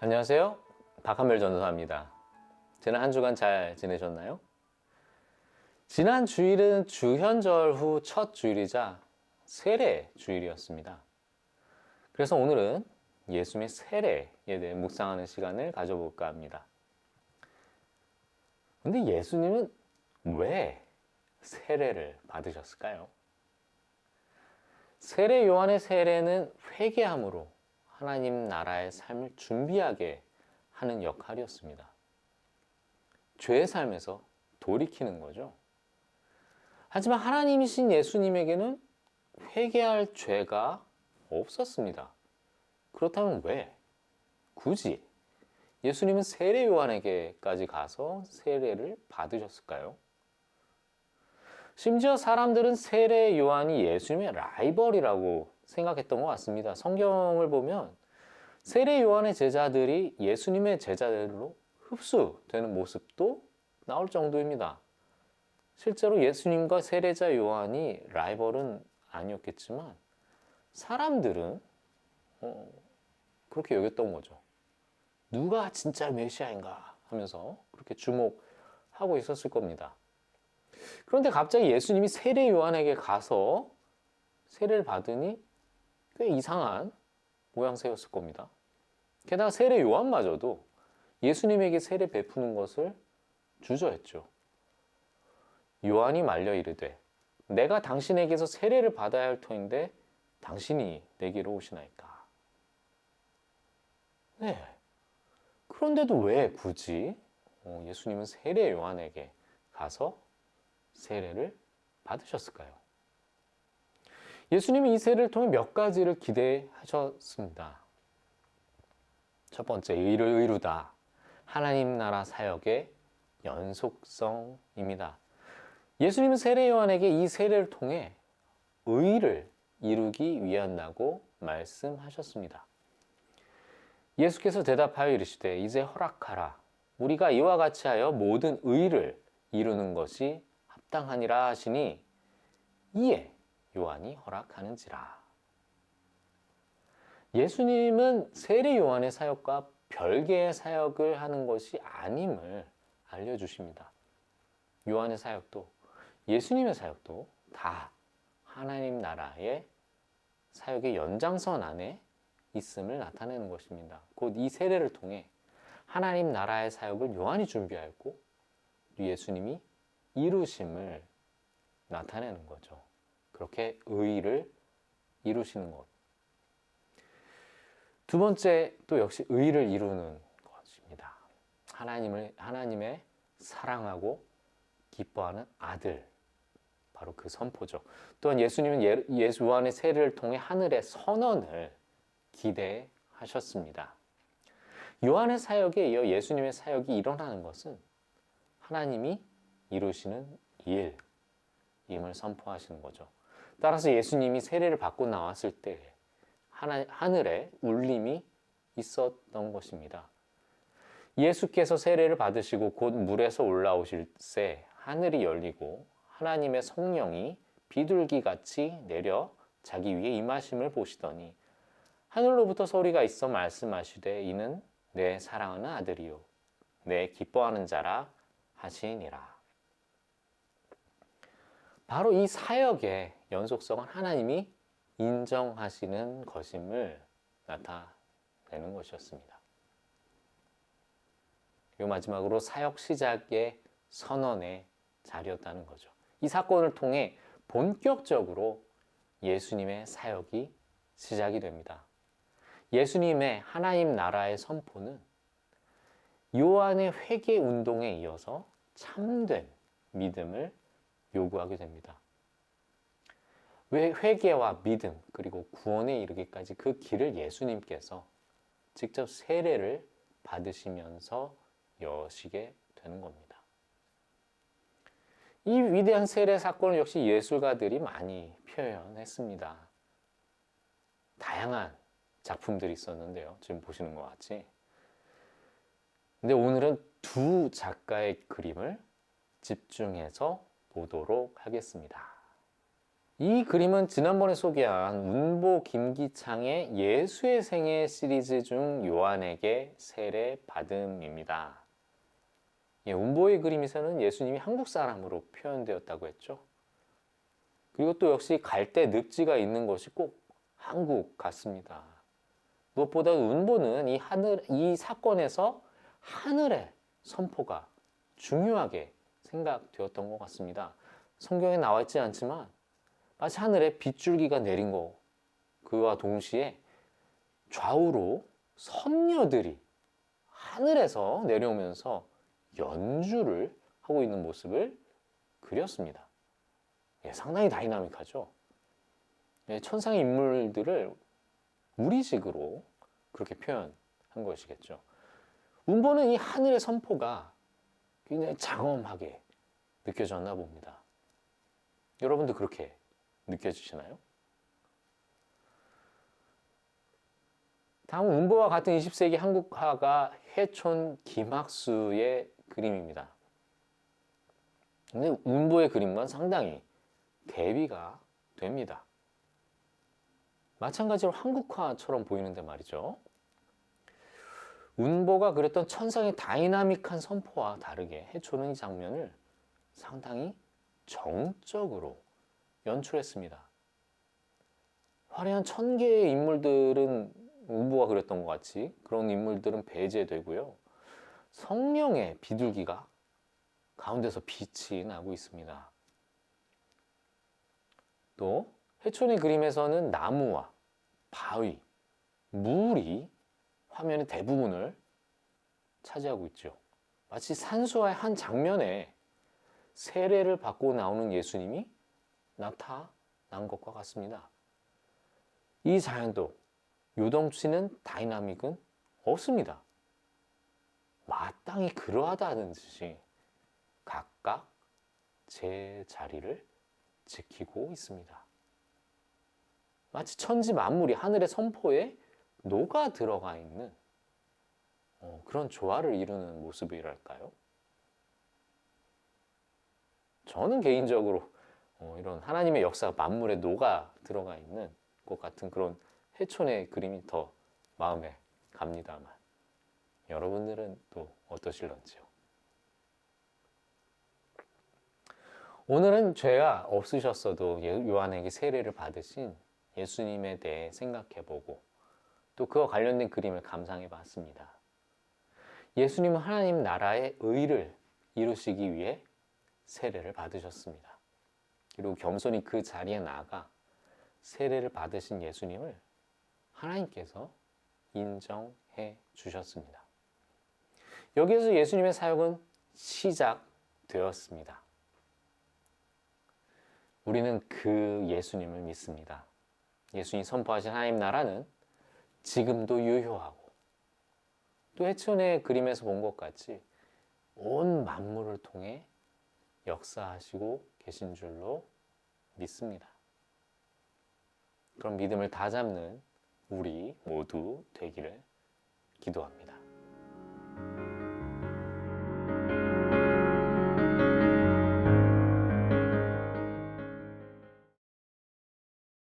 안녕하세요. 박한별 전도사입니다. 지난 한 주간 잘 지내셨나요? 지난 주일은 주현절 후 첫 주일이자 세례 주일이었습니다. 그래서 오늘은 예수님의 세례에 대해 묵상하는 시간을 가져볼까 합니다. 근데 예수님은 왜 세례를 받으셨을까요? 세례 요한의 세례는 회개함으로 하나님 나라의 삶을 준비하게 하는 역할이었습니다. 죄의 삶에서 돌이키는 거죠. 하지만 하나님이신 예수님에게는 회개할 죄가 없었습니다. 그렇다면 왜 굳이 예수님은 세례 요한에게까지 가서 세례를 받으셨을까요? 심지어 사람들은 세례 요한이 예수님의 라이벌이라고 생각했던 것 같습니다. 성경을 보면 세례 요한의 제자들이 예수님의 제자들로 흡수되는 모습도 나올 정도입니다. 실제로 예수님과 세례자 요한이 라이벌은 아니었겠지만 사람들은 그렇게 여겼던 거죠. 누가 진짜 메시아인가 하면서 그렇게 주목하고 있었을 겁니다. 그런데 갑자기 예수님이 세례 요한에게 가서 세례를 받으니 꽤 이상한 모양새였을 겁니다. 게다가 세례 요한마저도 예수님에게 세례 베푸는 것을 주저했죠. 요한이 말려 이르되 내가 당신에게서 세례를 받아야 할 터인데 당신이 내게로 오시나이까. 네. 그런데도 왜 굳이 예수님은 세례 요한에게 가서 세례를 받으셨을까요? 예수님이 이 세례를 통해 몇 가지를 기대하셨습니다. 첫 번째, 의를 이루다. 하나님 나라 사역의 연속성입니다. 예수님은 세례 요한에게 이 세례를 통해 의를 이루기 위한다고 말씀하셨습니다. 예수께서 대답하여 이르시되 이제 허락하라. 우리가 이와 같이 하여 모든 의를 이루는 것이 합당하니라 하시니 이에 요한이 허락하는지라. 예수님은 세례 요한의 사역과 별개의 사역을 하는 것이 아님을 알려주십니다. 요한의 사역도 예수님의 사역도 다 하나님 나라의 사역의 연장선 안에 있음을 나타내는 것입니다. 곧 이 세례를 통해 하나님 나라의 사역을 요한이 준비하였고 예수님이 이루심을 나타내는 거죠. 그렇게 의를 이루시는 것. 두 번째 또 역시 의를 이루는 것입니다. 하나님의 사랑하고 기뻐하는 아들. 바로 그 선포죠. 또한 예수님은 요한의 세례를 통해 하늘의 선언을 기대하셨습니다. 요한의 사역에 이어 예수님의 사역이 일어나는 것은 하나님이 이루시는 일임을 선포하시는 거죠. 따라서 예수님이 세례를 받고 나왔을 때 하늘에 울림이 있었던 것입니다. 예수께서 세례를 받으시고 곧 물에서 올라오실 새 하늘이 열리고 하나님의 성령이 비둘기같이 내려 자기 위에 임하심을 보시더니 하늘로부터 소리가 있어 말씀하시되 이는 내 사랑하는 아들이요 내 기뻐하는 자라 하시니라. 바로 이 사역의 연속성은 하나님이 인정하시는 것임을 나타내는 것이었습니다. 그리고 마지막으로 사역 시작의 선언의 자리였다는 거죠. 이 사건을 통해 본격적으로 예수님의 사역이 시작이 됩니다. 예수님의 하나님 나라의 선포는 요한의 회개 운동에 이어서 참된 믿음을 요구하게 됩니다. 왜 회개와 믿음 그리고 구원에 이르기까지 그 길을 예수님께서 직접 세례를 받으시면서 여시게 되는 겁니다. 이 위대한 세례 사건을 역시 예술가들이 많이 표현했습니다. 다양한 작품들이 있었는데요. 지금 보시는 것 같이. 근데 오늘은 두 작가의 그림을 집중해서 보도록 하겠습니다. 이 그림은 지난번에 소개한 운보 김기창의 예수의 생애 시리즈 중 요한에게 세례 받음입니다. 운보의 그림에서는 예수님이 한국 사람으로 표현되었다고 했죠. 그리고 또 역시 갈대 늪지가 있는 것이 꼭 한국 같습니다. 무엇보다 운보는 이 사건에서 하늘의 선포가 중요하게 생각되었던 것 같습니다. 성경에 나와 있지 않지만 마치 하늘에 빗줄기가 내린 거, 그와 동시에 좌우로 선녀들이 하늘에서 내려오면서 연주를 하고 있는 모습을 그렸습니다. 상당히 다이나믹하죠. 천상의 인물들을 우리식으로 그렇게 표현한 것이겠죠. 운보는 이 하늘의 선포가 굉장히 장엄하게 느껴졌나 봅니다. 여러분도 그렇게 느껴지시나요? 다음은 운보와 같은 20세기 한국 화가 해촌 김학수의 그림입니다. 근데 운보의 그림과는 상당히 대비가 됩니다. 마찬가지로 한국화처럼 보이는데 말이죠. 운보가 그렸던 천상의 다이나믹한 선포와 다르게 해초는 이 장면을 상당히 정적으로 연출했습니다. 화려한 1000개의 인물들은 운보가 그렸던 것 같이 그런 인물들은 배제되고요. 성령의 비둘기가 가운데서 빛이 나고 있습니다. 또 해촌의 그림에서는 나무와 바위, 물이 화면의 대부분을 차지하고 있죠. 마치 산수화의 한 장면에 세례를 받고 나오는 예수님이 나타난 것과 같습니다. 이 자연도 요동치는 다이나믹은 없습니다. 마땅히 그러하다는 듯이 각각 제 자리를 지키고 있습니다. 마치 천지 만물이 하늘의 선포에 녹아 들어가 있는 그런 조화를 이루는 모습이랄까요? 저는 개인적으로 이런 하나님의 역사가 만물에 녹아 들어가 있는 것 같은 그런 해촌의 그림이 더 마음에 갑니다만 여러분들은 또 어떠실런지요? 오늘은 죄가 없으셨어도 요한에게 세례를 받으신 예수님에 대해 생각해보고 또 그와 관련된 그림을 감상해봤습니다. 예수님은 하나님 나라의 의를 이루시기 위해 세례를 받으셨습니다. 그리고 겸손히 그 자리에 나아가 세례를 받으신 예수님을 하나님께서 인정해 주셨습니다. 여기에서 예수님의 사역은 시작되었습니다. 우리는 그 예수님을 믿습니다. 예수님이 선포하신 하나님 나라는 지금도 유효하고 또 해천의 그림에서 본 것 같이 온 만물을 통해 역사하시고 계신 줄로 믿습니다. 그런 믿음을 다잡는 우리 모두 되기를 기도합니다.